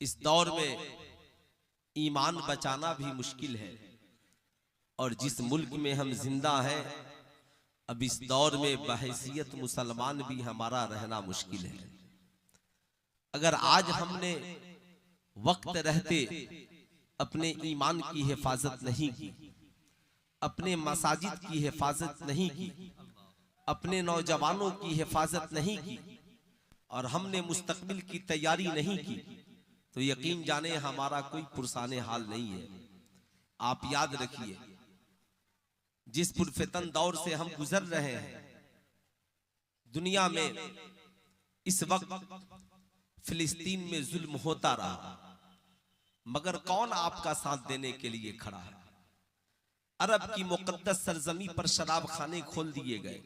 इस दौर में ईमान बचाना भी मुश्किल है और जिस मुल्क में हम जिंदा हैं अब इस दौर में बहैसियत मुसलमान भी हमारा रहना मुश्किल है। अगर आज हमने वक्त रहते अपने ईमान की हिफाजत नहीं की, अपने मसाजिद की हिफाजत नहीं की, अपने नौजवानों की हिफाजत नहीं की और हमने मुस्तकबिल की तैयारी नहीं की तो यकीन जाने हमारा कोई पुरसाने हाल नहीं है। आप याद रखिए जिस पुरफितन दौर से हम गुजर रहे हैं दुनिया में इस वक्त फिलिस्तीन में जुल्म होता रहा मगर कौन आपका साथ देने के लिए खड़ा है। अरब की मुकद्दस सरजमी पर शराब खाने खोल दिए गए,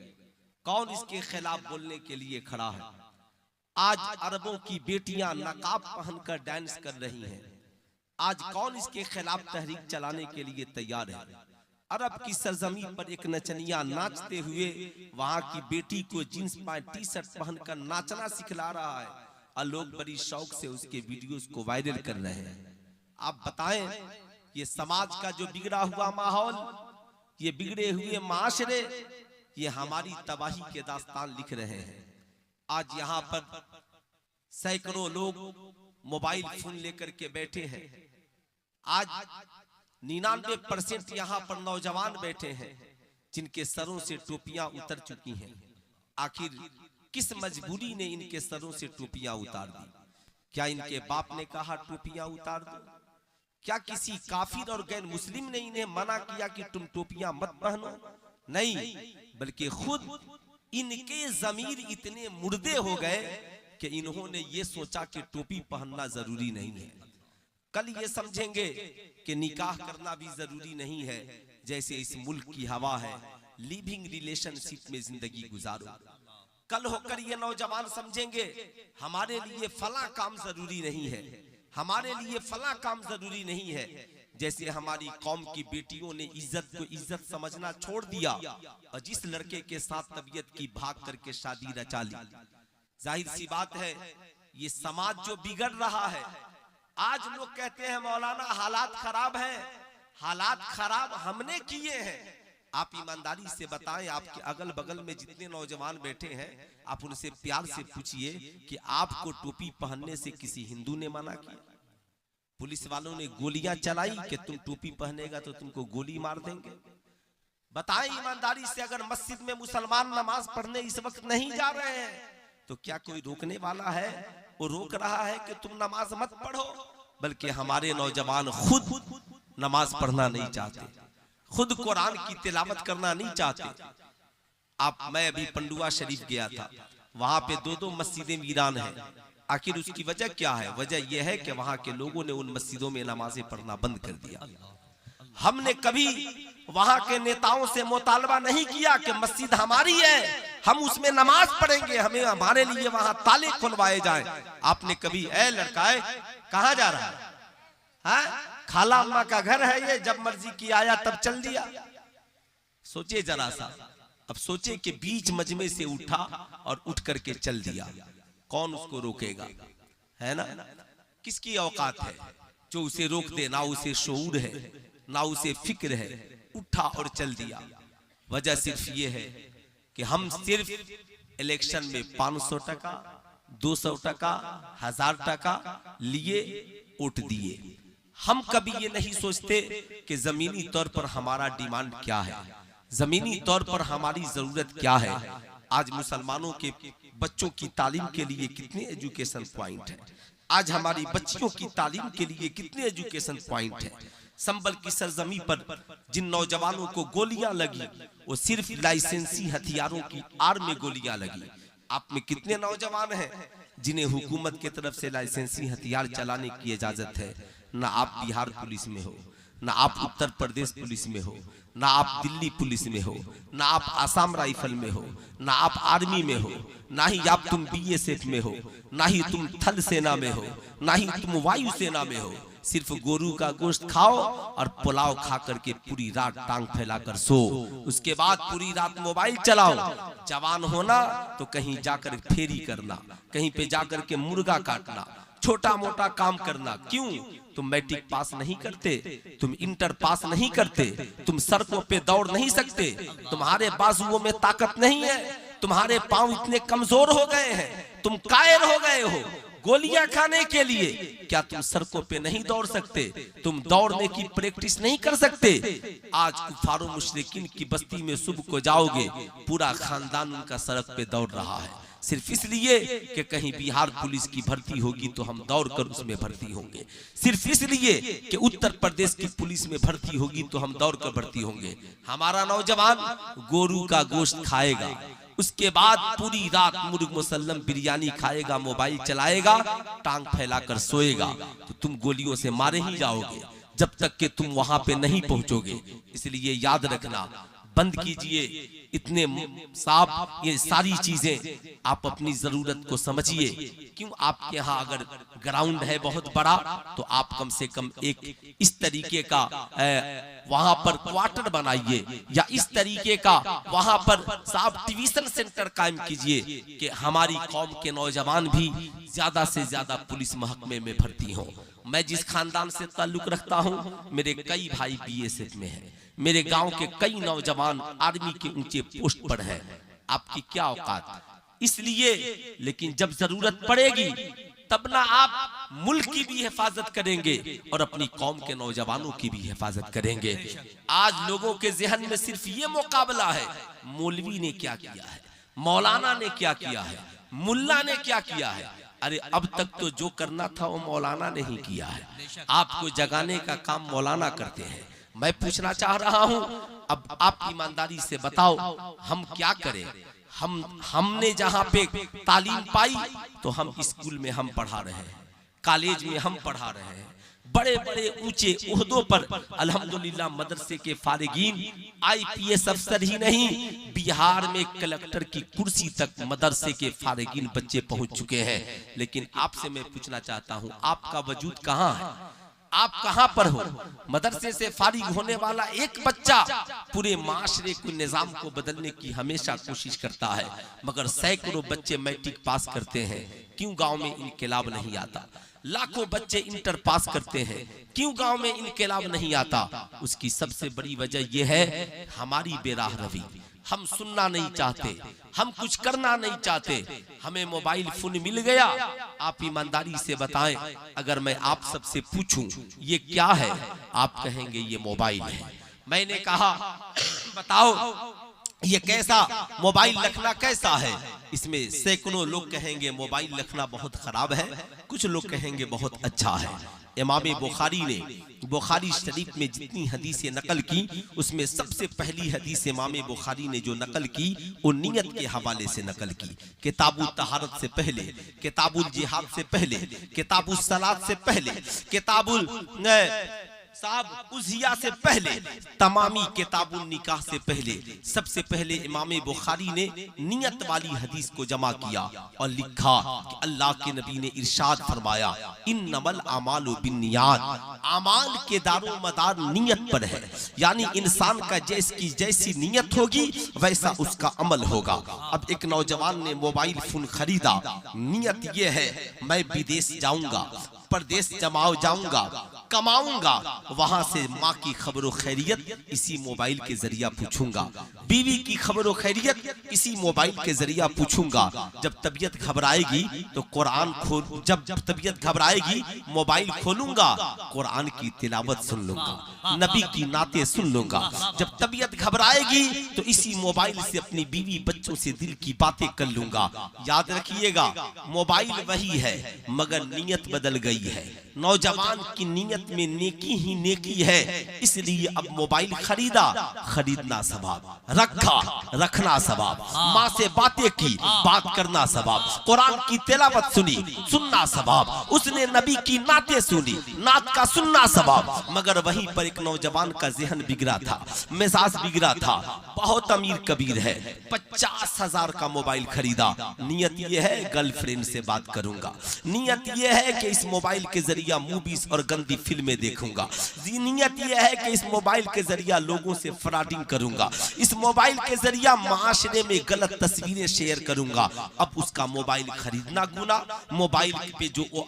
कौन इसके खिलाफ बोलने के लिए खड़ा है। आज अरबों की बेटियां नकाब पहनकर डांस कर रही हैं, आज कौन इसके खिलाफ तहरीक चलाने के लिए तैयार है। अरब की सरजमी पर एक नचनिया नाचते हुए वहां की बेटी को जींस पैंट टी शर्ट पहनकर नाचना सिखला रहा है और लोग बड़ी शौक से उसके वीडियोस को वायरल कर रहे हैं। आप बताएं ये समाज का जो बिगड़ा हुआ माहौल, ये बिगड़े हुए माशरे, ये हमारी तबाही के दास्तान लिख रहे हैं। आज यहाँ पर सैकड़ों लोग मोबाइल फोन लेकर के बैठे हैं। आज 99% यहाँ पर नौजवान बैठे हैं जिनके सरों से टोपियां उतर चुकी हैं। आखिर किस मजबूरी ने इनके सरों से टोपियां उतार दी? क्या इनके बाप ने कहा टोपियां उतार दो? क्या किसी काफिर और गैर मुस्लिम ने इन्हें मना किया कि तुम टोपियां मत पहनो? नहीं, बल्कि खुद इनके जमीर इतने मुर्दे हो गए कि इन्होंने ये सोचा कि टोपी पहनना जरूरी नहीं है। कल ये समझेंगे कि निकाह करना भी जरूरी नहीं है। जैसे इस मुल्क की हवा है, लिविंग रिलेशनशिप में जिंदगी गुजारो। कल होकर ये नौजवान समझेंगे हमारे लिए फला काम जरूरी नहीं है, हमारे लिए फला काम जरूरी नहीं है। जैसे हमारी कौम की बेटियों ने इज्जत को इज्जत समझना छोड़ दिया और जिस लड़के के साथ तबीयत की भाग करके शादी रचा ली। जाहिर सी बात है ये समाज जो बिगड़ रहा है। आज लोग कहते हैं मौलाना हालात खराब हैं। हालात खराब हमने किए हैं। आप ईमानदारी से बताएं, आपके अगल बगल में जितने नौजवान बैठे हैं आप उनसे प्यार से पूछिए कि आपको टोपी पहनने से किसी हिंदू ने मना किया? पुलिस वालों ने गोलियां चलाई कि तुम टोपी पहनेगा तो तुमको गोली मार देंगे? बताएं ईमानदारी से, अगर मस्जिद में मुसलमान नमाज पढ़ने इस वक्त नहीं जा रहे हैं तो क्या कोई रोकने वाला है? वो रोक रहा है कि तुम नमाज मत पढ़ो, बल्कि हमारे नौजवान खुद नमाज पढ़ना नहीं चाहते, खुद कुरान की तिलावत करना नहीं चाहते। मैं अभी पंडुआ शरीफ गया था, वहां पे 2-2 मस्जिदें वीरान हैं। आखिर उसकी वजह क्या है? वजह यह है कि वहां के लोगों ने उन मस्जिदों में नमाजें पढ़ना बंद कर दिया। हमने कभी वहां के नेताओं से मुतालबा नहीं किया कि मस्जिद हमारी है, हम उसमें नमाज पढ़ेंगे, हमें हमारे लिए वहां ताले खुलवाए जाएं। आपने कभी ए लड़का कहां जा रहा है? हाँ? खाला अम्मा का घर है ये, जब मर्जी की आया तब चल दिया। सोचे जरा सा, अब सोचे कि बीच मजमे से उठा और उठ करके चल दिया, कौन उसको रोकेगा? है ना? किसकी औकात है जो उसे रोक दे? ना उसे शऊर है, ना उसे फिक्र है, उठा और चल दिया। वजह सिर्फ ये है कि हम सिर्फ इलेक्शन में 500 टका, 200 टका, 1000 टका लिए वोट दिए। हम कभी ये नहीं सोचते कि जमीनी तौर पर हमारा डिमांड क्या है, जमीनी तौर पर हमारी जरूरत क्या है। आज मुसलमानों के बच्चों की तालीम के लिए कितने एजुकेशन पॉइंट है, आज हमारी बच्चियों की तालीम के लिए कितने एजुकेशन पॉइंट है। संबल की सरजमी पर जिन नौजवानों को गोलियां लगी वो सिर्फ लाइसेंसी हथियारों की आड़ में गोलियां लगी। आप में कितने नौजवान हैं जिन्हें हुकूमत की तरफ से लाइसेंसी हथियार चलाने की इजाजत है? ना आप बिहार पुलिस में हो, ना आप उत्तर प्रदेश पुलिस में हो, ना आप दिल्ली पुलिस में हो, ना आप आसाम राइफल में हो, ना आप आर्मी में हो, ना ही आप तुम BSF में हो, ना ही तुम थल सेना में हो, ना ही तुम वायु सेना में हो। सिर्फ गोरू का गोश्त खाओ और पुलाव खा करके पूरी रात टांग फैलाकर सो, उसके बाद पूरी रात मोबाइल चलाओ। जवान होना तो कहीं जाकर फेरी करना, कहीं पे जाकर के मुर्गा काटना, छोटा मोटा काम करना। क्यों? तुम मैट्रिक पास नहीं करते, तुम इंटर पास नहीं करते, तुम सड़कों पे दौड़ नहीं सकते, तुम्हारे बाजुओं में ताकत नहीं है, तुम्हारे पांव इतने कमजोर हो गए हैं, तुम कायर हो गए हो गोलियां खाने के लिए। क्या तुम सड़कों पे नहीं दौड़ सकते? तुम दौड़ने की प्रैक्टिस नहीं कर सकते? आज कुफारो मुशरिकीन की बस्ती में सुबह को जाओगे, पूरा खानदान उनका सड़क पे दौड़ रहा है, सिर्फ इसलिए कि कहीं बिहार पुलिस की भर्ती होगी तो हम दौड़कर उसमें भर्ती होंगे, सिर्फ इसलिए कि उत्तर प्रदेश की पुलिस में भर्ती होगी तो हम दौड़कर भर्ती होंगे। हमारा नौजवान गोरू का गोश्त खाएगा, उसके बाद पूरी रात मुर्ग मुसल्लम बिरयानी खाएगा, मोबाइल चलाएगा, टांग फैलाकर सोएगा, तो तुम गोलियों से मारे ही जाओगे जब तक कि तुम वहां पे नहीं पहुंचोगे। इसलिए याद रखना, बंद कीजिए इतने साफ ये सारी चीजें, आप अपनी जरूरत को समझिए। क्यों? आपके यहाँ अगर ग्राउंड है बहुत बड़ा तो आप कम से कम एक इस तरीके का वहां पर क्वार्टर बनाइए, या इस तरीके का वहां पर साफ ट्यूशन सेंटर कायम कीजिए कि हमारी कौम के नौजवान भी ज्यादा से ज्यादा पुलिस महकमे में भर्ती हों। मैं जिस खानदान से ताल्लुक रखता हूँ, मेरे कई भाई बीएसएफ में हैं, मेरे गांव के कई नौजवान आर्मी के ऊंचे पोस्ट पर हैं। आपकी क्या औकात? इसलिए लेकिन जब जरूरत पड़ेगी तब ना आप मुल्क की भी हिफाजत करेंगे और अपनी कौम के नौजवानों की भी हिफाजत करेंगे। आज लोगों के जहन में सिर्फ ये मुकाबला है, मौलवी ने क्या किया है, मौलाना ने क्या किया है, मुल्ला ने क्या किया है। अरे अब तक तो जो करना था वो मौलाना ने ही किया है, आपको जगाने का काम मौलाना करते हैं। मैं पूछना चाह रहा हूं, अब आप ईमानदारी से बताओ हम क्या करें? हमने जहां पे तालीम पाई तो हम स्कूल में हम पढ़ा रहे हैं, कॉलेज में हम पढ़ा रहे हैं, बड़े बड़े ऊंचे ओहदों पर अल्हम्दुलिल्लाह मदरसे के फारिगीन आईपीएस अफसर ही नहीं, बिहार में कलेक्टर की कुर्सी तक मदरसे के फारिगीन बच्चे पहुंच चुके हैं। लेकिन आपसे मैं पूछना चाहता हूं, आपका वजूद कहां है? आप कहां पर हो? मदरसे से फारिग होने वाला एक बच्चा पूरे माशरे को, निजाम को बदलने की हमेशा कोशिश करता है, मगर सैकड़ों बच्चे मैट्रिक पास करते हैं, क्यों गांव में इनकलाब नहीं आता? लाखों बच्चे इंटर पास करते हैं, क्यों गांव में इनकलाब नहीं आता? उसकी सबसे बड़ी वजह यह है हमारी बेराह रवि। हम सुनना नहीं चाहते, हम कुछ करना नहीं चाहते। हमें मोबाइल फोन मिल गया, आप ईमानदारी से बताएं, अगर मैं आप सबसे पूछूं ये क्या है, आप कहेंगे ये मोबाइल है। मैंने कहा बताओ ये कैसा मोबाइल रखना कैसा है? इसमें सैकड़ों लोग कहेंगे मोबाइल रखना बहुत खराब है, कुछ लोग कहेंगे बहुत अच्छा है। इमाम बुखारी ने बुखारी शरीफ में जितनी हदीसें नकल की, उसमें सबसे पहली हदीस इमाम बुखारी ने जो नकल की वो नियत के हवाले से नकल की। किताबुल तहारत से पहले, किताबुल जिहाद से पहले, किताबुल सलात से पहले, किताबुल साहब उजिया से पहले, तमामी किताबुल निकाह से पहले, सबसे पहले इमाम बुखारी ने नियत वाली हदीस को जमा किया और लिखा कि अल्लाह के नबी ने इरशाद फरमाया, इन्नमल अमालु बिन्नियात, अमाल के दारो मदार नियत पर है। यानी इंसान का जैसी नियत होगी वैसा उसका अमल होगा। अब एक नौजवान ने मोबाइल फोन खरीदा, नियत ये है मैं विदेश जाऊंगा, परदेश जमाओ जाऊंगा, कमाऊंगा, वहां से माँ की खबरों खैरियत इसी मोबाइल के जरिया पूछूंगा, बीवी की खबरों खैरियत इसी मोबाइल के जरिया पूछूंगा। जब तबीयत घबराएगी तो कुरान खोल, जब तबीयत घबराएगी मोबाइल खोलूंगा, कुरान की तिलावत सुन लूंगा, नबी की नाते सुन लूंगा। जब तबीयत घबराएगी तो इसी मोबाइल से अपनी बीवी बच्चों से दिल की बातें कर लूंगा। याद रखिएगा, मोबाइल वही है मगर नीयत बदल गई है। नौजवान की नीयत में नेकी ही नेकी है, इसलिए अब मोबाइल खरीदा, खरीदना सवाब, रखा, रखना सवाब, माँ से बातें की, बात करना सवाब, कुरान की तिलावत सुनी, सुनना सवाब, उसने नबी की नाते सुनी, नात का सुनना सवाब। मगर वहीं पर एक नौजवान का जहन बिगड़ा था, मिजाज बिगड़ा था, बहुत अमीर कबीर है, 50,000 का मोबाइल खरीदा। नियत ये है गर्लफ्रेंड से बात करूंगा, नियत ये है कि इस मोबाइल के जरिया मूवीज और गंदी फिल्में देखूंगा, नियत ये है कि इस मोबाइल के जरिया लोगों से फ्रॉडिंग करूंगा, इस मोबाइल के जरिया माशरे में गलत तस्वीरें शेयर करूंगा। अब उसका मोबाइल खरीदना गुना, मोबाइल पे जो वो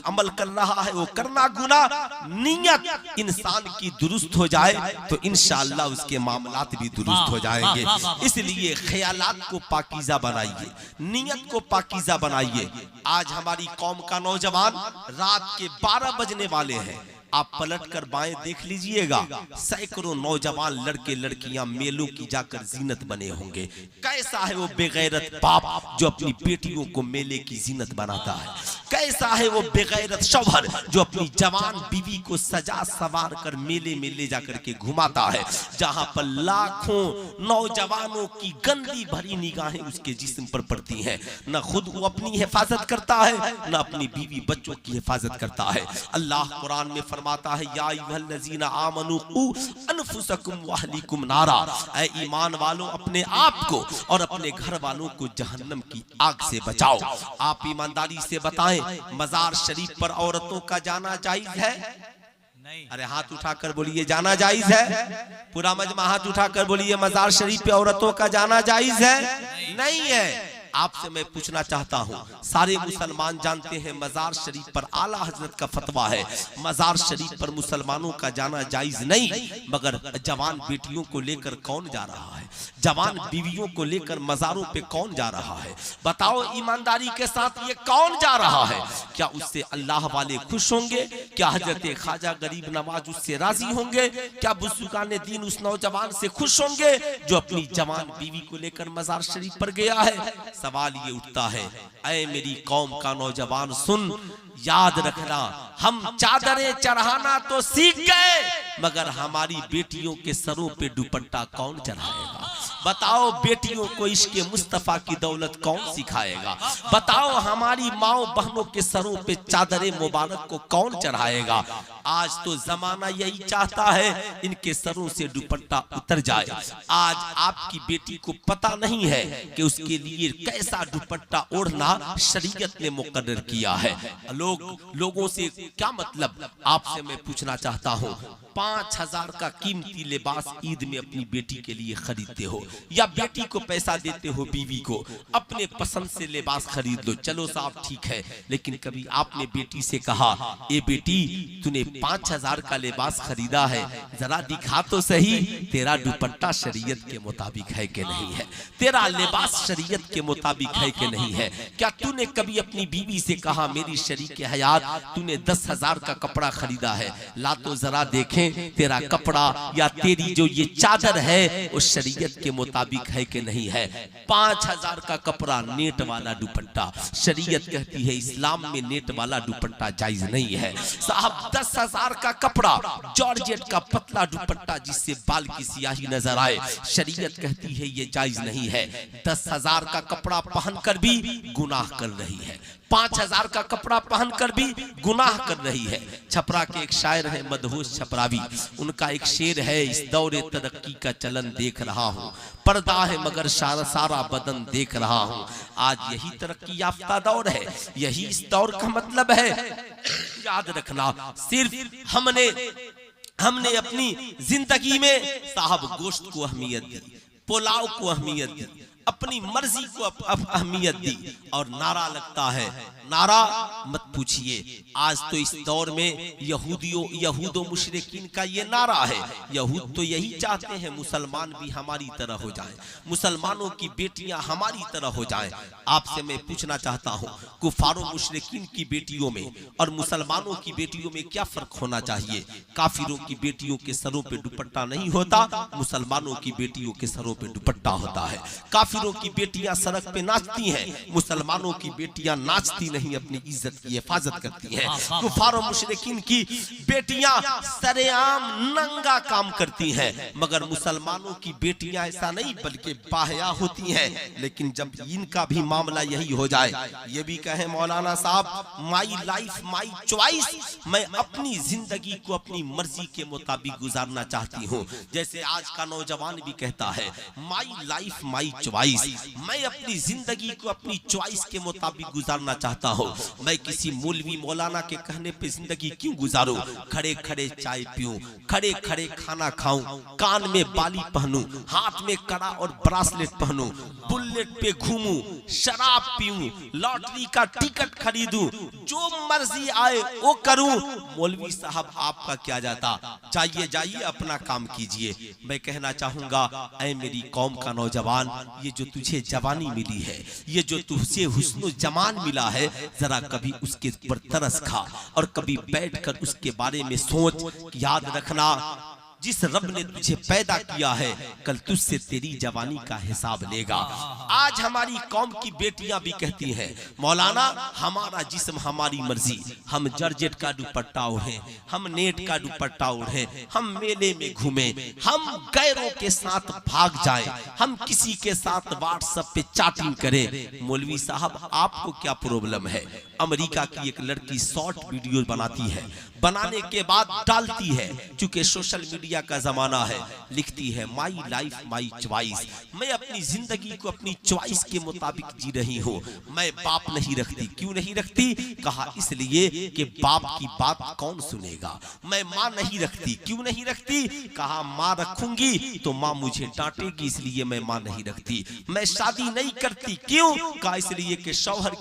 अमल कर रहा है वो करना गुना। नियत इंसान की दुरुस्त हो जाए तो इंशाअल्लाह उसके मामलात भी दुरुस्त हो जाएंगे। इसलिए ख्यालात को पाकीज़ा बनाइए, नियत को पाकीज़ा बनाइए। आज हमारी कौम का नौजवान रात के 12 बजने वाले हैं, आप पलट कर बाएं देख लीजिएगा, सैकड़ों नौजवान लड़के लड़कियां मेलों की जाकर जीनत बने होंगे। कैसा है वो बेगैरत बाप जो अपनी बेटियों को मेले की जीनत बनाता है, कैसा है वो बेगैरत शौहर जो अपनी जवान बीवी को सजा सवार कर मेले में ले जाकर के घुमाता है, जहां पर लाखों नौजवानों की गंदी भरी निगाहें उसके जिस्म पर पड़ती हैं। न खुद वो अपनी हिफाजत करता है, न अपनी बीवी बच्चों की हिफाजत करता है। अल्लाह कुरान में फरमाता है, या अय्युहल्लज़ीना आमनू क़ू अनफुसकुम व अहलीकुम नारा, ऐ ईमान वालों अपने आप को और अपने घर वालों को जहन्नम की आग से बचाओ। आप ईमानदारी से बताएं, मजार शरीफ पर औरतों का जाना जायज है? नहीं। अरे हाथ उठाकर बोलिए जाना जायज है। पूरा मजमा हाथ उठाकर बोलिए मजार शरीफ पे औरतों का जाना जायज है? नहीं है। आपसे मैं पूछना चाहता हूँ, सारे मुसलमान जानते हैं मजार शरीफ पर आला हजरत का फतवा है, मजार शरीफ पर मुसलमानों का जाना जायज नहीं, मगर जवान बेटियों को लेकर कौन जा रहा है, जवान बीवियों को लेकर मजारों पे कौन जा रहा है? बताओ ईमानदारी के साथ ये कौन जा रहा है? क्या उससे अल्लाह वाले खुश होंगे? क्या हजरत ख्वाजा गरीब नवाज उससे राजी होंगे? क्या बुजुर्गान दीन उस नौजवान से खुश होंगे जो अपनी जवान बीवी को लेकर मजार शरीफ पर गया है? सवाल ये उठता है, ऐ मेरी कौम का नौजवान सुन, याद रखना, हम चादरें चढ़ाना तो सीख गए, मगर हमारी बेटियों के सरों पे दुपट्टा कौन चढ़ाएगा? बताओ बेटियों को इश्क मुस्तफा की दौलत कौन सिखाएगा? बताओ हमारी माओ बहनों के सरों पे चादरे मुबारक को कौन चढ़ाएगा? आज तो जमाना यही चाहता है इनके सरों से दुपट्टा उतर जाए। आज आपकी बेटी को पता नहीं है कि उसके लिए कैसा दुपट्टा ओढ़ना शरीयत ने मुकर्रर किया है। लोगों से क्या मतलब? आपसे मैं पूछना चाहता हूँ, 5,000 का कीमती लिबास ईद में अपनी बेटी के लिए खरीदते हो, या बेटी को पैसा देते हो बीवी को अपने पसंद से लिबास खरीद लो, चलो साहब ठीक है, लेकिन कभी आपने बेटी से कहा, ए बेटी तूने 5,000 का लिबास खरीदा है, जरा दिखा तो सही तेरा दुपट्टा शरीयत के मुताबिक है कि नहीं है, तेरा लिबास शरीयत के मुताबिक है कि नहीं है? क्या तूने कभी अपनी बीवी से कहा, मेरी शरीके हयात तूने 10,000 का कपड़ा खरीदा है, ला तो जरा देखें तेरा कपड़ा या तेरी जो ये चादर है वो शरीयत के मुताबिक है कि नहीं है? 5,000 का कपड़ा, नेट वाला दुपट्टा, शरीयत कहती है इस्लाम में नेट वाला दुपट्टा जायज नहीं है। साहब 10,000 का कपड़ा, जॉर्जेट का पतला दुपट्टा जिससे बाल की सियाही नजर आए, शरीयत कहती है ये जायज नहीं है। 10,000 का कपड़ा पहनकर भी गुनाह कर रही है, 5,000 का कपड़ा पहनकर भी गुनाह कर रही है। छपरा के एक शायर है मदहोश छपरावी, उनका एक शेर है, इस दौरे तरक्की का चलन देख रहा हूँ, पर्दा है मगर सारा बदन देख रहा हूँ। आज यही तरक्की याफ्ता दौर है, यही इस दौर का मतलब है। याद रखना, सिर्फ हमने अपनी जिंदगी में साहब गोश्त को अहमियत दी, पुलाव को अहमियत दी, अपनी मर्जी को अहमियत दी, और नारा लगता है, नारा मत पूछिए। आज तो इस दौर में यहूदो मुशरिकीन का ये नारा है। यहूद तो यही चाहते हैं मुसलमान भी हमारी तरह हो जाएं, मुसलमानों की बेटियां हमारी तरह हो जाएं। आपसे मैं पूछना चाहता हूं, कुफारो मुशरिकीन की बेटियों में और मुसलमानों की बेटियों में क्या फर्क होना चाहिए? काफिरों की बेटियों के सरों पे दुपट्टा नहीं होता, मुसलमानों की बेटियों के सरों पे दुपट्टा होता है। काफिरों की बेटियां सड़क पे नाचती हैं, मुसलमानों की बेटियां नाचती नहीं, अपनी इज्जत की हिफाजत करती हैं। कुफार और मुशरिकीन की बेटियां सरेआम नंगा काम करती हैं, मगर मुसलमानों की बेटियां ऐसा नहीं बल्कि बाहया होती हैं। लेकिन जब इनका भी मामला यही हो जाए, ये भी कहें मौलाना साहब माई लाइफ माई चॉइस, मैं अपनी जिंदगी को अपनी मर्जी के मुताबिक गुजारना चाहती हूँ। जैसे आज का नौजवान भी कहता है my life my choice, choice. मैं अपनी जिंदगी को अपनी चॉइस के मुताबिक गुजारना चाहता हूँ। मैं किसी मौलवी मौलाना के कहने पे जिंदगी क्यों गुजारूं? खड़े खड़े चाय पीऊं, खड़े खड़े खाना खाऊं, कान में बाली पहनूं, हाथ में कड़ा और ब्रासलेट पहनूं, बुलेट पे घूमूं, शराब पीऊं, लॉटरी का टिकट खरीदूं, जो मर्जी आए वो करूं। मौलवी साहब आपका क्या जाता? चाहिए जाइए अपना काम कीजिए। मैं कहना चाहूंगा, ऐ मेरी कौम का नौजवान, ये जो तुझे जवानी मिली है, ये जो तुझसे हुस्न जमान मिला है, जरा कभी उसके ऊपर तरस खा और कभी बैठकर उसके बारे में सोच। याद रखना, जिस रब ने तुझे पैदा किया है कल तुझसे तेरी जवानी का हिसाब लेगा। आज हमारी कौम की बेटियां भी कहती हैं, मौलाना हमारा जिस्म हमारी मर्जी, हम जॉर्जेट का दुपट्टा ओढ़े, हम नेट का दुपट्टा ओढ़े, हम मेले में घूमे, हम गैरों के साथ भाग जाएं, हम किसी के साथ व्हाट्सएप पे चैटिंग करें। मौलवी साहब आपको क्या प्रॉब्लम है? अमेरिका की एक लड़की शॉर्ट वीडियो बनाती है, बनाने के बाद डालती है, चूंकि सोशल मीडिया का जमाना है, लिखती है माई लाइफ माई चॉइस। मैं अपनी जिंदगी को अपनी चॉइस के मुताबिक जी रही हूँ। मैं बाप नहीं रखती। क्यों नहीं रखती? कहा इसलिए कि बाप की बात कौन सुनेगा। मैं माँ नहीं रखती। क्यों नहीं रखती? कहा माँ रखूंगी तो माँ मुझे डांटेगी, इसलिए मैं माँ नहीं रखती। मैं शादी नहीं करती। क्यों? कहा इसलिए कि शौहर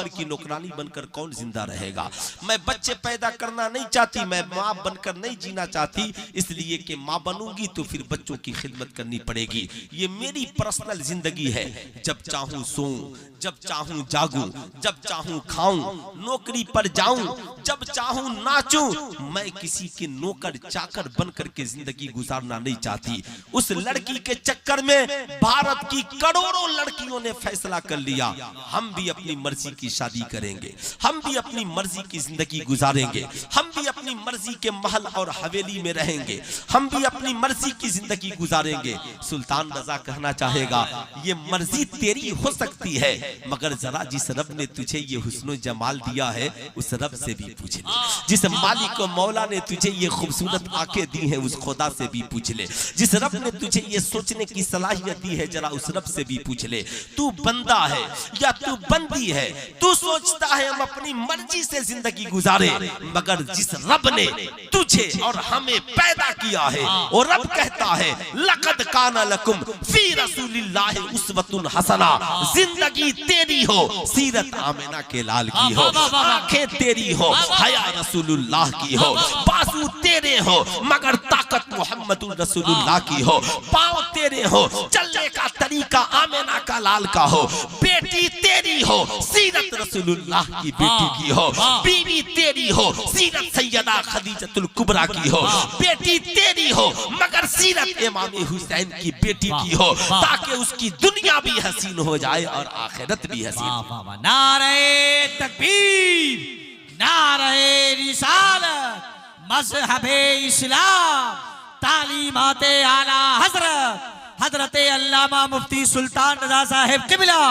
की नौकरानी बनकर कौन जिंदा रहेगा। मैं बच्चे पैदा करना नहीं चाहती, मैं माँ बनकर नहीं जीना चाहती, इसलिए कि माँ बनूंगी तो फिर बच्चों की खिदमत करनी पड़ेगी। ये मेरी पर्सनल जिंदगी है। जब चाहूं सोऊं, जब चाहूं जागूं, जब चाहूं खाऊं, नौकरी पर जाऊं, जब चाहूं नाचूं। मैं किसी के नौकर चाकर बनकर के जिंदगी गुजारना नहीं चाहती। उस लड़की के चक्कर में भारत की करोड़ों लड़कियों ने फैसला कर लिया, हम भी अपनी मर्जी की शादी करेंगे, हम भी अपनी मर्जी की जिंदगी गुजारेंगे, हम भी अपनी मर्जी के महल और हवेली में रहेंगे, हम भी अपनी मर्जी की जिंदगी गुजारेंगे। सुल्तान रजा कहना चाहेगा, ये मर्जी तेरी हो सकती है, मगर जरा जिस रब ने तुझे ये हुस्न जमाल दिया है उस रब से भी पूछ ले। जिस मालिक को मौला ने तुझे ये खूबसूरत आंखें दी हैं उस खुदा से भी पूछ ले। जिस रब ने तुझे ये सोचने की सलाहियत दी है जरा उस रब से भी पूछ ले। तू बंदा है या तू बंदी है? तू सोचता है हम अपनी मर्जी से जिंदगी गुजारे, मगर जिस रब ने तुझे और हमें पैदा किया है और रब कहता है लक़द काना लकुम फी रसूलिल्लाहि उस्वतुन हसना। जिंदगी तेरी हो, सीरत आमिना के लाल की हो, आंखें तेरी हो, हया रसूलुल्लाह की हो, बाजू तेरे हो मगर ताकत मुहम्मदुर रसूलुल्लाह की हो, पाँव तेरे हो चलने का तरीका आमिना का लाल का हो, बेटी तेरी हो सीरत रसूलुल्लाह की बेटी की हो, बीवी तेरी हो सीरत सैयदा खदीजतुल कुबरा की हो, बेटी तेरी हो मगर सीरत इमाम हुसैन की बेटी की हो, ताकि उसकी दुनिया भी हसीन हो जाए और आखिरत भी हसीन। नारे तकबीर, नारे रिसालत, मज़हबे इस्लाम, तालीमाते आला हजरत अल्लामा मुफ्ती सुल्तान रज़ा साहिब क़िबला।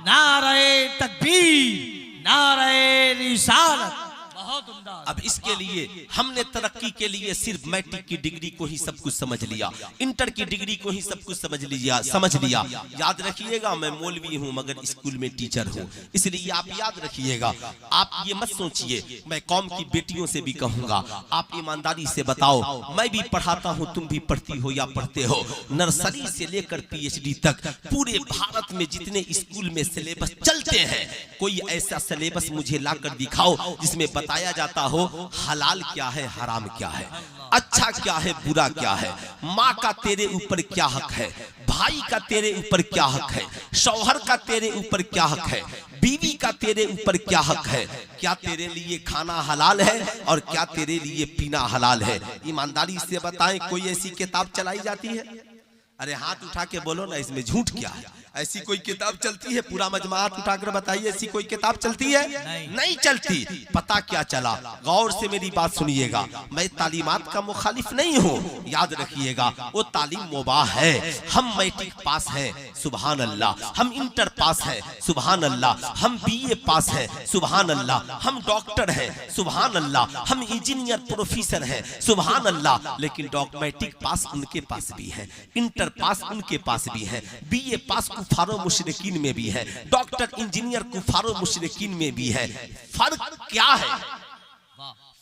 नारे तकबीर, नारे रिसालत। बहुत उम्दा। अब इसके लिए हमने तरक्की के लिए सिर्फ मैट्रिक की डिग्री को ही सब कुछ समझ लिया, इंटर की डिग्री को ही सब कुछ समझ लिया। याद रखिएगा, मैं मौलवी हूं मगर स्कूल में टीचर हूं, इसलिए आप याद रखिएगा। आप ये मत सोचिए, मैं कौम की बेटियों से भी कहूंगा, आप ईमानदारी से बताओ, मैं भी पढ़ाता हूं, तुम भी पढ़ती हो या पढ़ते हो। नर्सरी से लेकर PhD तक पूरे भारत में जितने स्कूल में सिलेबस चलते हैं, कोई ऐसा सिलेबस मुझे लाकर दिखाओ जिसमें बताया जाता हो हलाल क्या है, हराम क्या है, अच्छा क्या है, बुरा क्या है, माँ का तेरे ऊपर क्या हक है, भाई का तेरे ऊपर क्या हक है, शौहर का तेरे ऊपर क्या हक है, बीवी का तेरे ऊपर क्या हक है, क्या तेरे लिए खाना हलाल है और क्या तेरे लिए पीना हलाल है। ईमानदारी से बताएं, कोई ऐसी किताब चलाई जाती है? अरे हाथ उठा के बोलो ना, इसमें झूठ क्या है? ऐसी कोई किताब चलती है? पूरा मजमात उठाकर बताइए, ऐसी कोई किताब चलती है? नहीं चलती। पता क्या चला? गौर से मेरी बात सुनिएगा, मैं तालीमात का मुखालिफ नहीं हूँ, याद रखिएगा। वो तालीम मुबाह है। हम मैट्रिक पास हैं, सुभान अल्लाह। हम इंटर पास हैं, सुभान अल्लाह। हम बीए पास हैं, सुभान अल्लाह। हम डॉक्टर हैं, सुभान अल्लाह। हम इंजीनियर प्रोफेसर हैं, सुभान अल्लाह। लेकिन मैट्रिक पास उनके पास भी है, इंटर पास उनके पास भी है, बीए पास कुफारो मुशरिकीन में भी है, डॉक्टर इंजीनियर कुफारो मुशरिकीन में भी है। फर्क क्या है?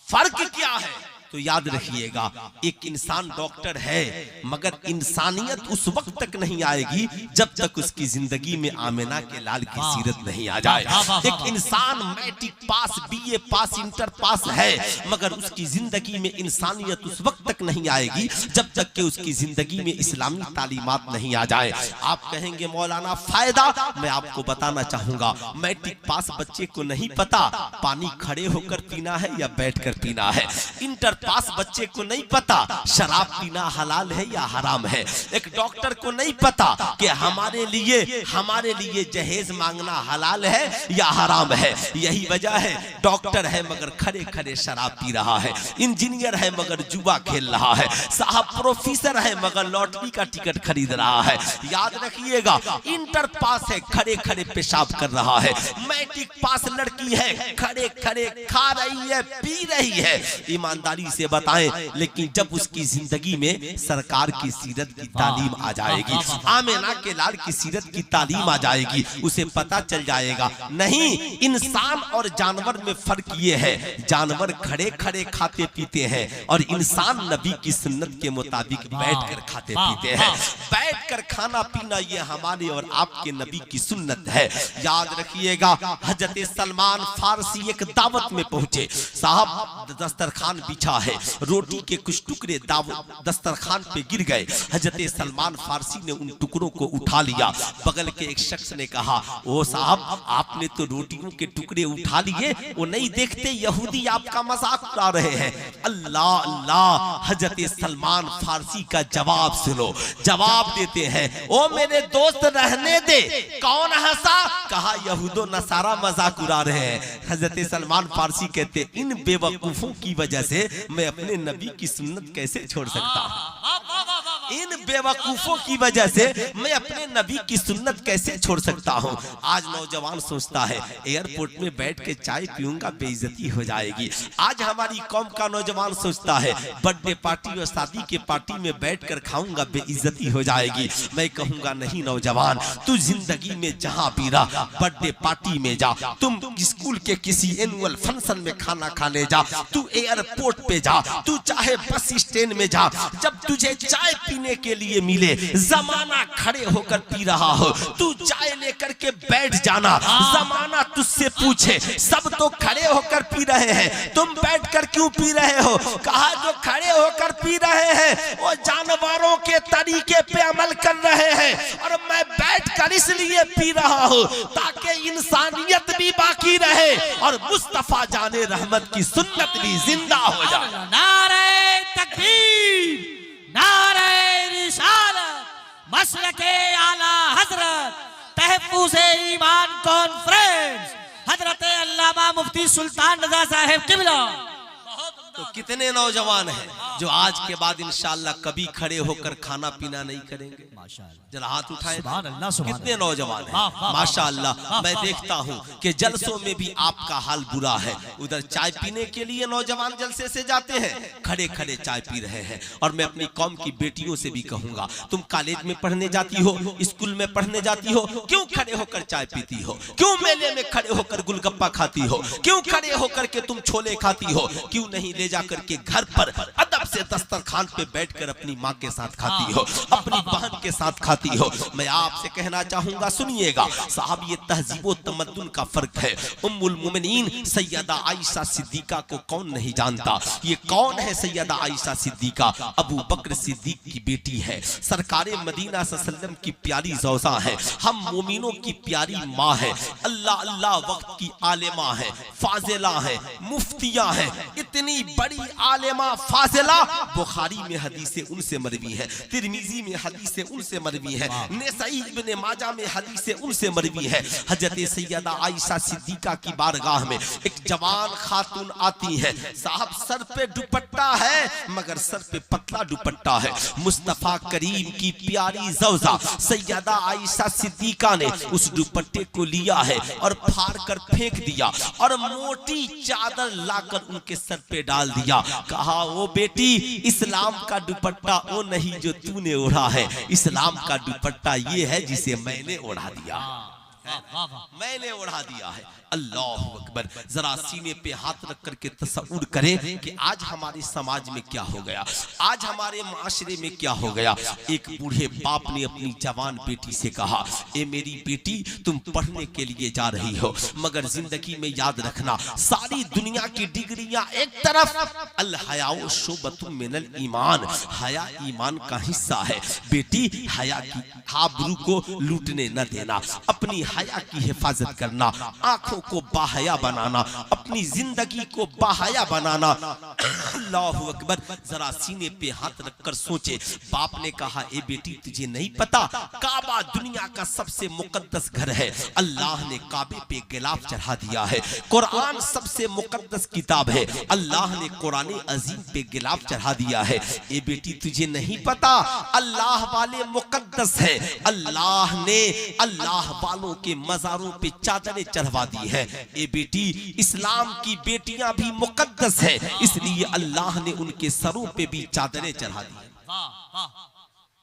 फर्क क्या है? तो याद रखिएगा, एक इंसान डॉक्टर है मगर इंसानियत उस वक्त तक नहीं आएगी जब तक उसकी जिंदगी में आमिना के लाल की सीरत नहीं आ जाए। एक इंसान मैट्रिक पास, बीए पास, इंटर पास है मगर उसकी जिंदगी में इंसानियत उस वक्त तक नहीं आएगी जब तक कि उसकी जिंदगी में इस्लामी तालीमात नहीं आ जाए। आप कहेंगे मौलाना फायदा, मैं आपको बताना चाहूंगा, मैट्रिक पास बच्चे को नहीं पता पानी खड़े होकर पीना है या बैठकर पीना है। इंटर पास बच्चे को नहीं पता शराब पीना हलाल है या हराम है। एक डॉक्टर को नहीं पता कि हमारे लिए जहेज मांगना हलाल है या हराम है। यही वजह है डॉक्टर है मगर खड़े खड़े शराब पी रहा है, इंजीनियर है मगर जुआ खेल रहा है, साहब प्रोफेसर है मगर लॉटरी का टिकट खरीद रहा है। याद रखिएगा, इंटर पास है खड़े खड़े पेशाब कर रहा है, मैट्रिक पास लड़की है खड़े खड़े खा रही है, पी रही है। ईमानदारी से बताएं, लेकिन जब उसकी जिंदगी में सरकार की सीरत की तालीम आ जाएगी, आमिना के लाल की सीरत की तालीम आ जाएगी, उसे पता चल जाएगा नहीं इंसान और जानवर में फर्क ये है, जानवर खड़े खड़े खाते पीते हैं और इंसान नबी की सुन्नत के मुताबिक बैठकर खाते पीते हैं। बैठकर खाना पीना ये हमारे और आपके नबी की सुन्नत है। याद रखिएगा, हजरत सलमान फारसी एक दावत में पहुंचे, साहब दस्तरखान बिछा है, रोटी के कुछ टुकड़े दस्तरखान पे गिर गए। हजरत सलमान फारसी ने उन टुकड़ों को उठा लिया। बगल के एक शख्स ने कहा, ओ साहब आपने तो रोटियों के टुकड़े उठा लिए, वो नहीं देखते यहूदी आपका मजाक उड़ा रहे हैं। अल्लाह अल्लाह, हजरत सलमान फारसी का जवाब सुनो। जवाब देते हैं, ओ मेरे दोस्त रहने दे। कौन हंसा? कहा यहूदो नसारा मजाक उड़ा रहे हैं। हजरत सलमान फारसी कहते, इन बेवकूफों की वजह से मैं अपने नबी की सुन्नत कैसे छोड़ सकता हूं? इन बेवकूफों की वजह से मैं अपने नबी की सुन्नत कैसे छोड़ सकता हूं? आज नौजवान सोचता है एयरपोर्ट में बैठ के चाय पीऊंगा बेइज्जती हो जाएगी। आज हमारी कौम का नौजवान सोचता है बर्थडे पार्टी और शादी के पार्टी में बैठकर खाऊंगा बेइज्जती हो जाएगी। मैं कहूंगा नहीं नौजवान, तू जिंदगी में जहां भी रहा, बर्थडे पार्टी में जा, तुम स्कूल के किसी एनुअल फंक्शन में खाना खाने जा, तू एयरपोर्ट पे जा, तू चाहे बस स्टैंड में जा, जब तुझे चाय पीने के लिए मिले, जमाना खड़े होकर पी रहा हो, तू चाय लेकर के बैठ जाना। जमाना तुझसे पूछे, सब तो खड़े होकर पी रहे हैं, तुम बैठकर क्यों पी रहे हो? कहा जो खड़े होकर पी रहे हैं वो जानवरों के तरीके पे अमल कर रहे हैं और मैं बैठकर इसलिए पी रहा हूं ताकि इंसानियत भी बाकी रहे और मुस्तफा जाने रहमत की सुन्नत भी जिंदा हो जाए। नारे तकबीर, नारे रिसालत, मसलके आला हजरत, तहफ्फुज़े ईमान कॉन्फ्रेंस, हजरत अल्लामा मुफ्ती सुल्तान रज़ा साहब किबला। तो कितने नौजवान हैं जो आज के बाद इंशाअल्लाह कभी खड़े होकर खाना पीना नहीं करेंगे? जरा हाथ उठाएं। कितने नौजवान हैं माशाअल्लाह। मैं देखता हूं कि जलसों में भी आपका हाल बुरा है। उधर चाय पीने के लिए नौजवान जलसे से जाते हैं, खड़े खड़े चाय पी रहे हैं। और मैं अपनी कौम की बेटियों से भी कहूंगा, तुम कॉलेज में पढ़ने जाती हो, स्कूल में पढ़ने जाती हो, क्यों खड़े होकर चाय पीती हो? क्यों मेले में खड़े होकर गुलगप्पा खाती हो? क्यों खड़े होकर के तुम छोले खाती हो? क्यों नहीं ले जाकर के घर पर अदब से दस्तरखान पे बैठकर अपनी माँ के साथ खाती हो, अपनी बहन के साथ खाती हो? मैं आपसे कहना चाहूंगा, सुनिएगा साहब, ये तहजीब व तमद्दुन का फर्क है। उम्मुल मोमिनीन सैयदा आयशा सिद्दीका को कौन नहीं जानता? ये कौन है सैयदा आयशा सिद्दीका? अबू बकर सिद्दीक की बेटी है, सरकारे मदीना सल्लल्लाहु की प्यारी ज़ौजा है, हम मोमिनों की प्यारी माँ है, अल्लाह अल्लाह वक्त की आलिमा है, फाजिला है, मुफ्तिया है। इतनी बड़ी आलिमा फाजिला, बुखारी में हदीसें उनसे मरवी है, तिरमिजी में हदीसें उनसे मरवी है, नसाई इब्ने माजा में हदीसें उनसे मरवी है। हजरत सैयदा आयशा सिद्दीका की बारगाह में एक जवान खातून आती है, साहब सर पे दुपट्टा है मगर सर पे पतला दुपट्टा है। मुस्तफा करीम की प्यारी ज़ौजा सैयदा आयशा सिद्दीका ने उस दुपट्टे को लिया है और फाड़ कर फेंक दिया और मोटी चादर लाकर उनके सर पे डाल दिया। कहा, ओ बेटी, इस्लाम का दुपट्टा वो नहीं जो तूने ओढ़ा है, इस्लाम का दुपट्टा ये है जिसे मैंने ओढ़ा दिया, मैंने ओढ़ा दिया है। अल्लाह अकबर। जरा सीने पे हाथ रख करके तसव्वुर करें कि आज हमारे समाज में क्या हो गया, आज हमारे माशरे में क्या हो गया। एक बूढ़े बाप ने अपनी जवान बेटी से कहा, ए मेरी बेटी, तुम पढ़ने के लिए जा रही हो मगर जिंदगी में याद रखना, सारी दुनिया की डिग्रियां एक तरफ, अल हयाउ शुबतुम मिनल ईमान, हया ईमान का हिस्सा है। बेटी, हया की आबरू को लूटने न देना, अपनी हया की हिफाजत करना, आंखों को बाहया बनाना, अपनी जिंदगी को बाहया बनाना। अल्लाहु अकबर। जरा सीने पे हाथ रखकर सोचे। बाप ने कहा, ए बेटी, तुझे नहीं पता काबा दुनिया का सबसे मुकद्दस घर है, अल्लाह ने काबे पे गिलाफ चढ़ा दिया है। कुरान सबसे मुकद्दस किताब है, अल्लाह ने कुरान अजीम पे गिलाफ चढ़ा दिया है। ए बेटी, तुझे नहीं पता अल्लाह वाले मुकद्दस है, अल्लाह ने अल्लाह वालों के मज़ारों पे चादरें चढ़वा दी है। ए बेटी, इस्लाम की बेटियां भी मुकद्दस है, इसलिए अल्लाह ने उनके सरों पे भी चादरें चढ़ा दी है।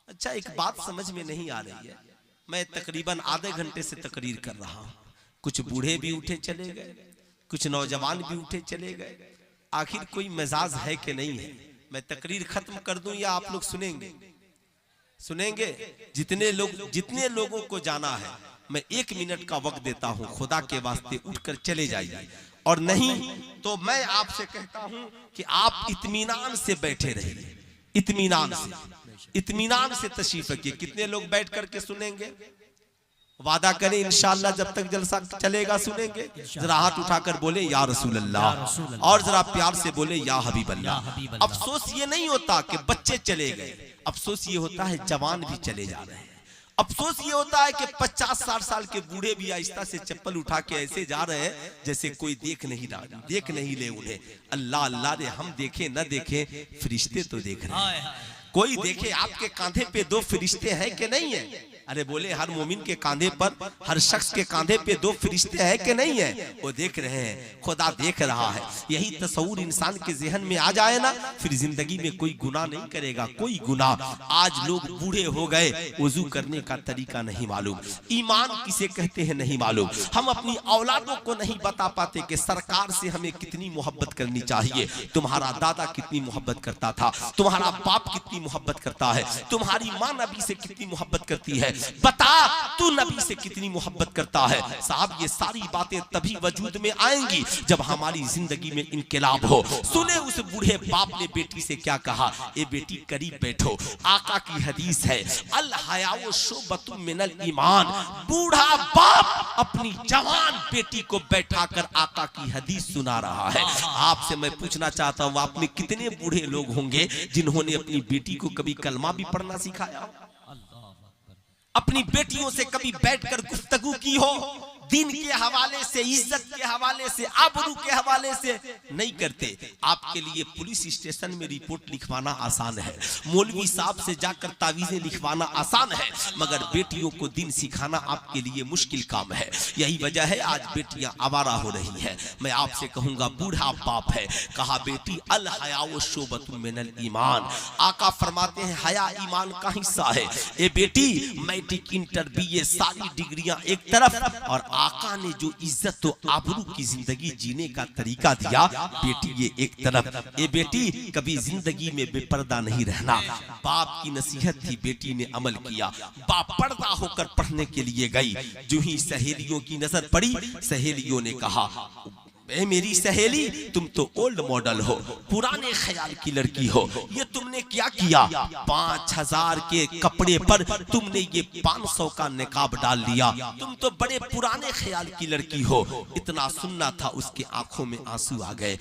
अच्छा, एक बात समझ में नहीं आ रही है। मैं तकरीबन आधे घंटे से तकरीर कर रहा हूं, कुछ बूढ़े भी उठे चले गए, कुछ नौजवान भी उठे चले गए। आखिर कोई मिजाज है कि नहीं है? मैं तकरीर खत्म कर दूं या आप लोग सुनेंगे? सुनेंगे? जितने लोगों को जाना है, मैं 1 मिनट का वक्त देता हूं, खुदा के वास्ते उठकर चले जाइए, और नहीं तो मैं आपसे कहता हूं कि आप इत्मीनान से बैठे रहिए, इत्मीनान से तशरीफ रखिए। कितने लोग बैठ करके सुनेंगे? वादा करें इंशाअल्लाह जब तक जलसा चलेगा सुनेंगे। जरा हाथ उठाकर बोले या रसूल अल्लाह, और जरा प्यार से बोले या हबीब अल्लाह। अफसोस ये नहीं होता कि बच्चे चले गए, अफसोस ये होता है जवान भी चले जा रहे हैं। अफसोस ये होता है कि 50-60 साल के बूढ़े भी आहिस्ता से चप्पल उठा के ऐसे जा रहे हैं जैसे कोई देख नहीं ले उन्हें। अल्लाह अल्लाह रे, हम देखे न देखे, फरिश्ते तो देख रहे हैं। कोई देखे आपके कांधे पे 2 फरिश्ते हैं कि नहीं है? अरे बोले, हर मोमिन के कांधे पर, हर शख्स के कांधे पे 2 फरिश्ते हैं कि नहीं है? वो देख रहे हैं, खुदा देख रहा है। यही तस्वूर इंसान के ज़हन में आ जाए ना, फिर जिंदगी में कोई गुनाह नहीं करेगा, कोई गुनाह। आज लोग बूढ़े हो गए, वजू करने का तरीका नहीं मालूम, ईमान किसे कहते हैं नहीं मालूम। हम अपनी औलादों को नहीं बता पाते कि सरकार से हमें कितनी मोहब्बत करनी चाहिए। तुम्हारा दादा कितनी मोहब्बत करता था, तुम्हारा बाप कितनी मोहब्बत करता है, तुम्हारी माँ नबी से कितनी मोहब्बत करती है, बता तू नबी से कितनी मोहब्बत करता है। साहब, ये सारी बातें तभी वजूद में आएंगी जब हमारी जिंदगी में इनकलाब हो। सुने उस बूढ़े बाप ने बेटी से क्या कहा, ए बेटी करीब बैठो, आका की हदीस है, अल हयाउ शुबतुम मिनल ईमान। बूढ़ा बाप अपनी जवान बेटी को बैठाकर आका की हदीस सुना रहा है। आपसे मैं पूछना चाहता हूं, आप में कितने बूढ़े लोग होंगे जिन्होंने अपनी बेटी को कभी कलमा भी पढ़ना सिखाया, अपनी बेटियों से कभी बैठकर गुफ्तगू की हो, दीन के हवाले से, इज्जत के हवाले से, आबरू के हवाले से? नहीं करते। आपके लिए पुलिस स्टेशन में रिपोर्ट लिखवाना आसान है, मौलवी साहब से जाकर तावीजें लिखवाना आसान है, मगर बेटियों को दीन सिखाना आपके लिए मुश्किल काम है। यही वजह है आज बेटियां आवारा हो रही हैं। मैं आपसे कहूंगा, बूढ़ा बाप है, कहा बेटी अल हयाउ शुबतुम मिनल ईमान। आका फरमाते हैं हया ईमान का हिस्सा है। ए बेटी, मैट्रिक, इंटर, बीए, सारी डिग्रियां एक तरफ, और आका ने जो इज्जत तो आबरू की जिंदगी जीने का तरीका दिया, बेटी ये एक तरफ। ए बेटी, कभी जिंदगी में बेपर्दा नहीं रहना। बाप की नसीहत थी, बेटी ने अमल किया। बाप पर्दा होकर पढ़ने के लिए गई, जो ही सहेलियों की नजर पड़ी, सहेलियों ने कहा, ए मेरी सहेली, तुम तो ओल्ड मॉडल हो, पुराने ख्याल की लड़की हो। ये तुमने क्या किया? 5000 के कपड़े पर तुमने ये 500 का निकाब डाल लिया। तुम तो बड़े पुराने ख्याल की लड़की हो। इतना सुनना था, उसके आंखों में आंसू आ गए।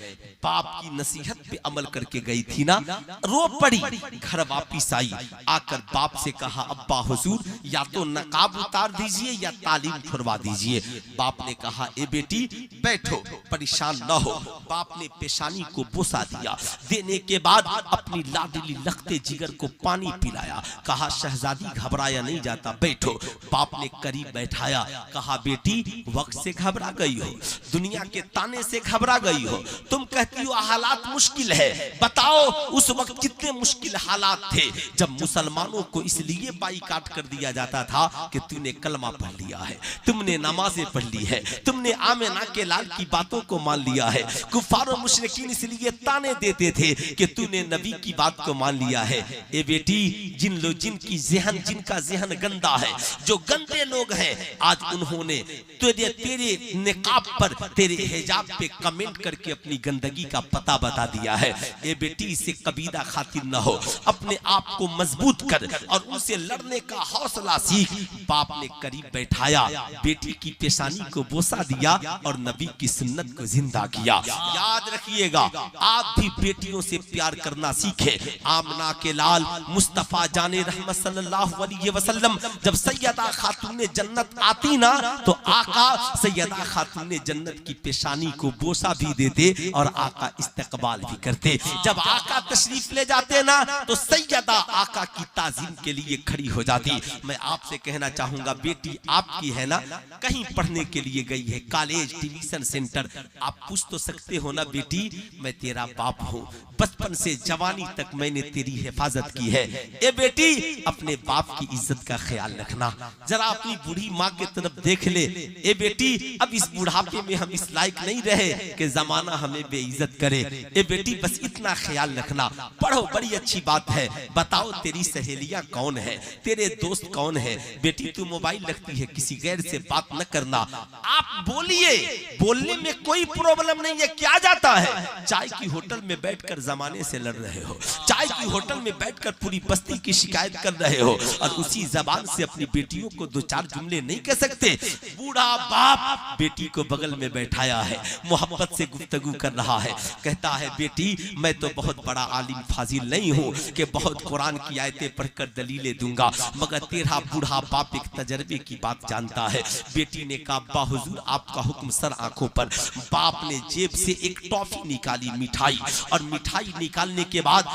बाप की नसीहत पे अमल करके गई थी ना, रो पड़ी। घर वापिस आई, आकर बाप से कहा, अब्बा हुजूर या तो नकाब उतार दीजिए या तालीम छुड़वा दीजिए। बाप ने कहा, ए बेटी बैठो, परेशान न हो। बाप ने पेशानी को बोसा दिया। देने के बाद अपनी लाडली लखते जिगर को पानी पिलाया। कहा, शहजादी घबराया नहीं जाता, बैठो। बाप ने करीब बैठाया, कहा, बेटी वक्त से घबरा गई हो, दुनिया के ताने से घबरा गई हो। तुम कहती हो हालात मुश्किल है, बताओ उस वक्त कितने मुश्किल हालात थे जब मुसलमानों को इसलिए बाईकाट कर दिया जाता था कि तूने कलमा पढ़ लिया है, तुमने नमाजें पढ़ ली है, तुमने आमिना के लाल की बातों को मान लिया है। कुफार और मुशरिकीन इसलिए ताने देते थे कि तूने नबी की बात को मान लिया है। ए बेटी, जिनका ज़हन गंदा है, जो गंदे लोग हैं, आज उन्होंने तेरे निकाब पर, तेरे हिजाब पे कमेंट करके अपनी गंदगी का पता बता दिया है। ए बेटी, इसे कबीला खातिर न हो, अपने आप को मजबूत कर और उनसे लड़ने का हौसला सीख। बाप ने करीब बैठाया, बेटी की पेशानी को बोसा दिया और नबी की सुन्नत को जिंदा किया। याद रखिएगा, आप भी बेटियों से प्यार करना सीखे। आमना के लाल मुस्तफा जाने रहमत सल्लल्लाहु अलैहि वसल्लम जब सैयदा खातून जन्नत आती ना, तो आका सैयदा खातून जन्नत की पेशानी को बोसा भी देते और आका इस्तकबाल भी करते। जब आका तशरीफ ले जाते ना, तो सैयदा आका की ताजीम के लिए खड़ी हो जाती। मैं आपसे कहना चाहूंगा, बेटी आपकी है ना, कहीं पढ़ने के लिए गई है, कॉलेज, ट्यूशन सेंटर, आप पूछ तो सकते हो ना, बेटी मैं तेरा बाप हूँ, बचपन से जवानी तक मैंने तेरी हिफाजत की है। ए बेटी, अपने बाप की इज्जत का ख्याल रखना। जरा अपनी बूढ़ी माँ की तरफ देख ले। ए बेटी, अब इस बुढ़ापे में हम इस लायक नहीं रहे कि जमाना हमें बेइज्जत करे। ए बेटी, बस इतना ख्याल रखना। पढ़ो, बड़ी अच्छी बात है। बताओ तेरी सहेलियां कौन है, तेरे दोस्त कौन है। बेटी, तू मोबाइल रखती है, किसी गैर से बात न करना। आप बोलिए, बोलने में कोई प्रॉब्लम नहीं है, क्या जाता है। चाय की होटल में बैठकर जमाने से लड़ रहे हो, चाय की होटल में बैठकर पूरी बस्ती की शिकायत कर रहे हो और उसी जबान से अपनी बेटियों को दो चार जुमले नहीं कह सकते। बूढ़ा बाप बेटी को बगल में बैठाया है, मोहब्बत से गुफ्तगू कर रहा है। कहता है, बेटी मैं तो बहुत बड़ा आलिम फाजिल नहीं हूँ कि बहुत कुरान की आयतें पढ़कर दलीलें दूंगा, मगर तेरा बूढ़ा बाप एक तजर्बे की बात जानता है। बेटी ने कहा, अब्बा हुजूर आपका हुक्म सर आंखों पर। बाप ने जेब से एक टॉफी निकाली, मिठाई, और मिठाई निकालने के बाद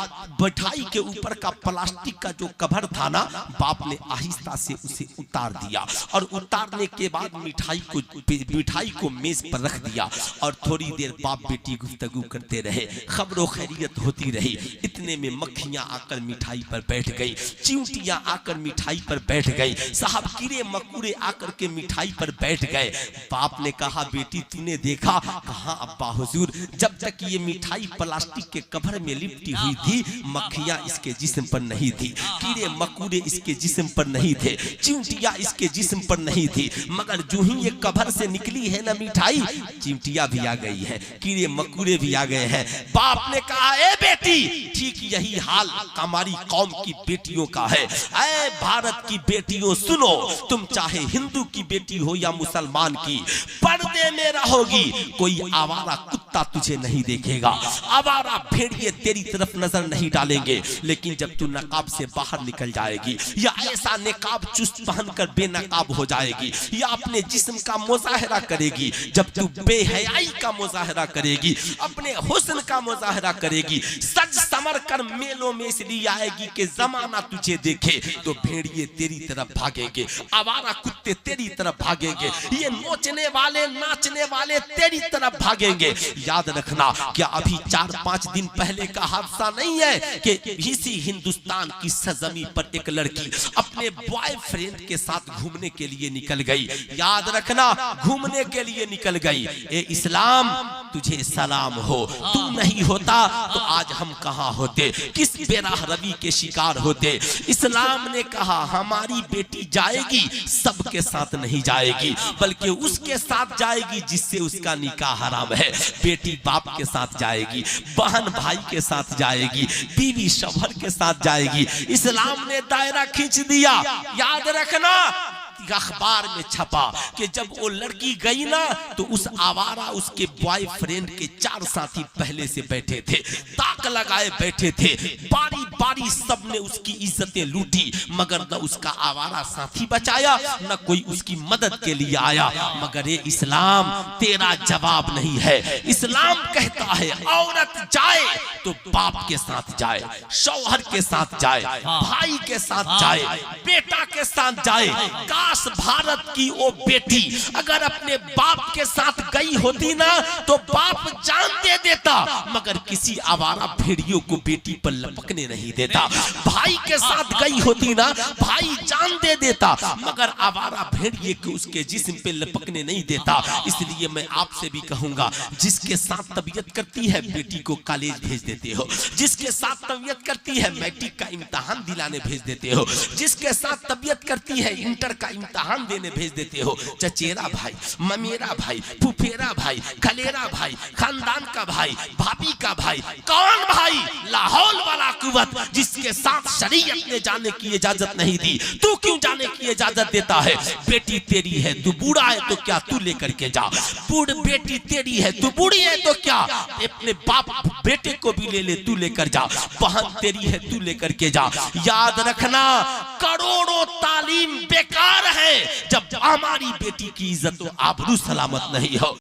मिठाई के ऊपर का प्लास्टिक का जो कवर था ना, बाप ने आहिस्ता से उसे उतार दिया और उतारने के बाद मिठाई को मेज पर रख दिया और थोड़ी देर बाप बेटी गुफ्तगू करते रहे, खबरों खैरियत होती रही। इतने में मक्खियां आकर मिठाई पर बैठ गई, चींटियां आकर मिठाई पर बैठ गई, साहब कीड़े मकोड़े आकर के मिठाई पर बैठ गए। बाप ने कहा, बेटी तूने देखा? कहा, अब्बा हुजूर जब तक ये मिठाई प्लास्टिक के कवर में लिपटी हुई थी, मक्खियां इसके जिस्म पर नहीं थी, कीड़े मकोड़े इसके जिस्म पर नहीं थे, चींटियां इसके जिस्म पर नहीं थी, मगर जो ही ये कवर से निकली है ना मिठाई, चींटियां भी आ गई है, कीड़े मकोड़े भी आ गए हैं। बाप ने कहा, ए बेटी ठीक यही हाल हमारी कौम की बेटियों का है। ऐ भारत की बेटियों सुनो, तुम चाहे हिंदू की बेटी हो या मुसलमान की, पर्दे में रहोगी, कोई आवारा कुत्ता तुझे नहीं देखेगा, आवारा भेड़िए तेरी तरफ नजर नहीं डालेंगे। लेकिन जब तू नकाब से बाहर निकल जाएगी या ऐसा निकाब चुस्त पहनकर बेनकाब हो जाएगी या अपने जिस्म का मुजाहरा करेगी, जब तू बेहयाई का मुजाहरा करेगी, अपने हुस्न का मुजाहरा करेगी, सज समर कर मेलों में इसलिए आएगी कि जमाना तुझे देखे, तो भेड़िए तेरी तरफ भागेंगे, आवारा कुत्ते तेरी तरफ भागेंगे, ये नोचने वाले नाचने वाले तेरी तरफ भागेंगे। याद रखना, क्या अभी 4-5 दिन पहले का हादसा नहीं है कि इसी हिंदुस्तान की सरजमी पर एक लड़की अपने बॉयफ्रेंड के साथ घूमने के लिए निकल गई। याद रखना, घूमने के लिए निकल गई। ए इस्लाम तुझे सलाम हो, तू नहीं होता तो आज हम कहां होते, किस बेराह रवि के शिकार होते। इस्लाम ने कहा हमारी बेटी जाएगी, सबके साथ नहीं जाएगी, बल्कि उसके साथ जाएगी जिससे उसका निकाह हराम है। बेटी बाप के साथ जाएगी, बहन भाई के साथ जाएगी, बीवी शौहर के साथ जाएगी। इस्लाम ने दायरा खींच दिया। याद रखना, अखबार में छपा कि जब वो लड़की गई ना तो उस आवारा उसके बॉयफ्रेंड के 4 साथी पहले से बैठे थे, ताक लगाए बैठे थे, बारी बारी सबने उसकी इज्जतें लूटी, मगर न उसका आवारा साथी बचाया, न कोई उसकी मदद के लिए आया। मगर ये इस्लाम तेरा जवाब नहीं है। इस्लाम कहता है औरत जाए तो बाप के साथ जाए, शौहर के साथ जाए, भाई के साथ जाए, बेटा के साथ जाए। काश भारत की वो बेटी अगर अपने बाप के साथ गई होती ना तो बाप जान दे देता, मगर किसी आवारा भेड़ियों को बेटी पर लपकने नहीं देता। भाई के साथ गई होती ना, भाई जान दे देता, मगर आवारा भेड़िए को उसके जिस्म पे लपकने नहीं देता। इसलिए मैं आपसे भी कहूंगा, जिसके साथ तबीयत करती है बेटी को कॉलेज भेज देते हो, जिसके साथ तबीयत करती है मैट्रिक का इम्तिहान दिलाने भेज देते हो, जिसके साथ तबीयत करती है इंटर का इम्तिहान देने भेज देते हो। चचेरा भाई, ममेरा भाई, फुफेरा भाई, खलेरा भाई, खानदान का भाई, भाभी का भाई, कौन भाई? लाहौल वाला कुवत, जिसके साथ शरीयत ने जाने की इजाजत नहीं दी, तू क्यों जाने की इजाजत देता है? बेटी तेरी है, तू बूढ़ा है तो क्या, तू लेकर के जा। बूढ़ बेटी तेरी है, तू बूढ़ी है तो क्या, अपने बाप बेटे को भी ले ले, तू लेकर जा। बहन तेरी है, तू लेकर के जा। याद रखना, करोड़ों तालीम बेकार है जब हमारी बेटी की इज्जत आबरू सलामत नहीं हो।